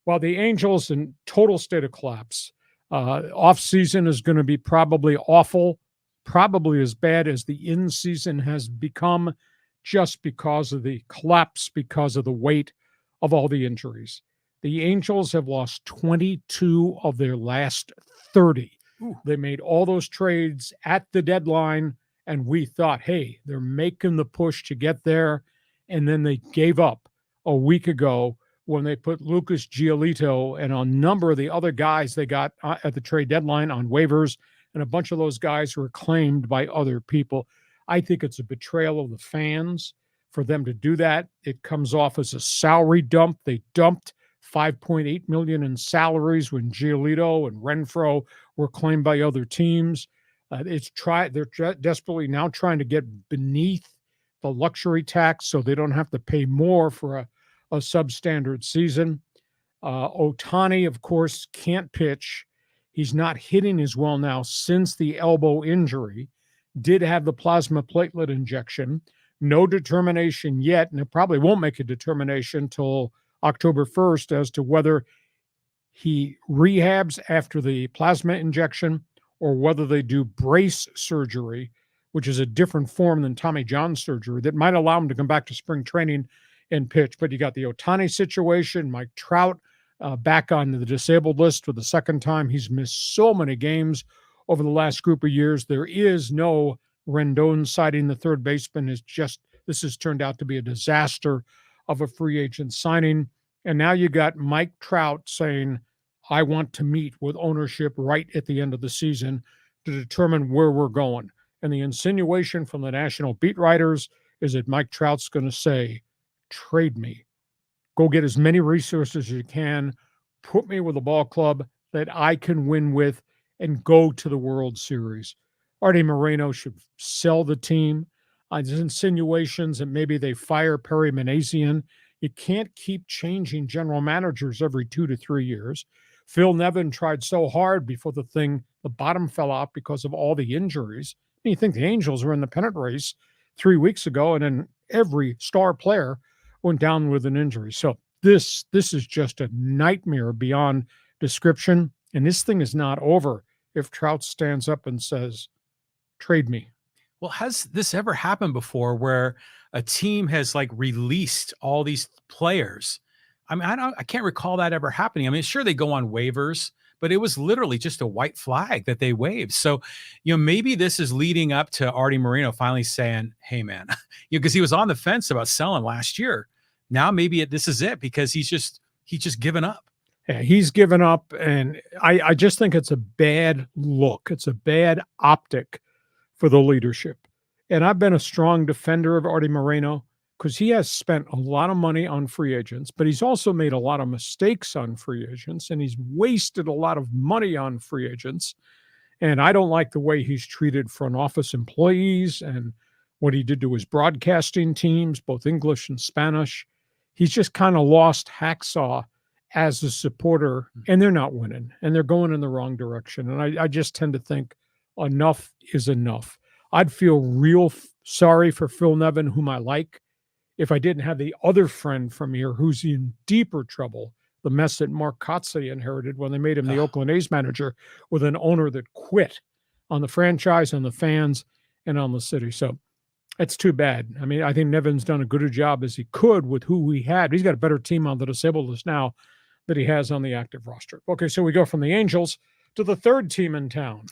While the Angels in total state of collapse. Off season is going to be probably awful, probably as bad as the in season has become, just because of the collapse, because of the weight of all the injuries. The Angels have lost 22 of their last 30. Ooh. They made all those trades at the deadline, and we thought, hey, they're making the push to get there. And then they gave up a week ago when they put Lucas Giolito and a number of the other guys they got at the trade deadline on waivers, and a bunch of those guys were claimed by other people. I think it's a betrayal of the fans for them to do that. It comes off as a salary dump. They dumped $5.8 million in salaries when Giolito and Renfroe were claimed by other teams. They're desperately now trying to get beneath the luxury tax so they don't have to pay more for a substandard season. Ohtani, of course, can't pitch. He's not hitting as well now since the elbow injury. Did have the plasma platelet injection. No determination yet, and it probably won't make a determination until October 1st as to whether he rehabs after the plasma injection or whether they do brace surgery, which is a different form than Tommy John surgery that might allow him to come back to spring training and pitch. But you got the Ohtani situation, Mike Trout back on the disabled list for the second time. He's missed so many games over the last group of years. There is no Rendon citing the third baseman. This has turned out to be a disaster of a free agent signing. And now you got Mike Trout saying, I want to meet with ownership right at the end of the season to determine where we're going. And the insinuation from the national beat writers is that Mike Trout's going to say, trade me. Go get as many resources as you can. Put me with a ball club that I can win with and go to the World Series. Arte Moreno should sell the team. There's insinuations that maybe they fire Perry Manassian. You can't keep changing general managers every 2 to 3 years. Phil Nevin tried so hard before the bottom fell out because of all the injuries. And you think the Angels were in the pennant race 3 weeks ago, and then every star player went down with an injury. So this is just a nightmare beyond description. And this thing is not over if Trout stands up and says, trade me. Well, has this ever happened before where a team has released all these players? I mean, I can't recall that ever happening. I mean, sure, they go on waivers, but it was literally just a white flag that they waved. So, maybe this is leading up to Arte Moreno finally saying, hey, man, because he was on the fence about selling last year. Now maybe this is it because he's just given up. Yeah, he's given up, and I just think it's a bad look. It's a bad optic for the leadership. And I've been a strong defender of Arte Moreno because he has spent a lot of money on free agents, but he's also made a lot of mistakes on free agents, and he's wasted a lot of money on free agents. And I don't like the way he's treated front office employees and what he did to his broadcasting teams, both English and Spanish. He's just kind of lost Hacksaw as a supporter, and they're not winning, and they're going in the wrong direction. And I just tend to think enough is enough. I'd feel real sorry for Phil Nevin, whom I like, if I didn't have the other friend from here who's in deeper trouble, the mess that Mark Kotsay inherited when they made him the Oakland A's manager with an owner that quit on the franchise, on the fans, and on the city. So it's too bad. I mean, I think Nevin's done a good a job as he could with who he had. He's got a better team on the disabled list now that he has on the active roster. Okay, so we go from the Angels to the third team in town.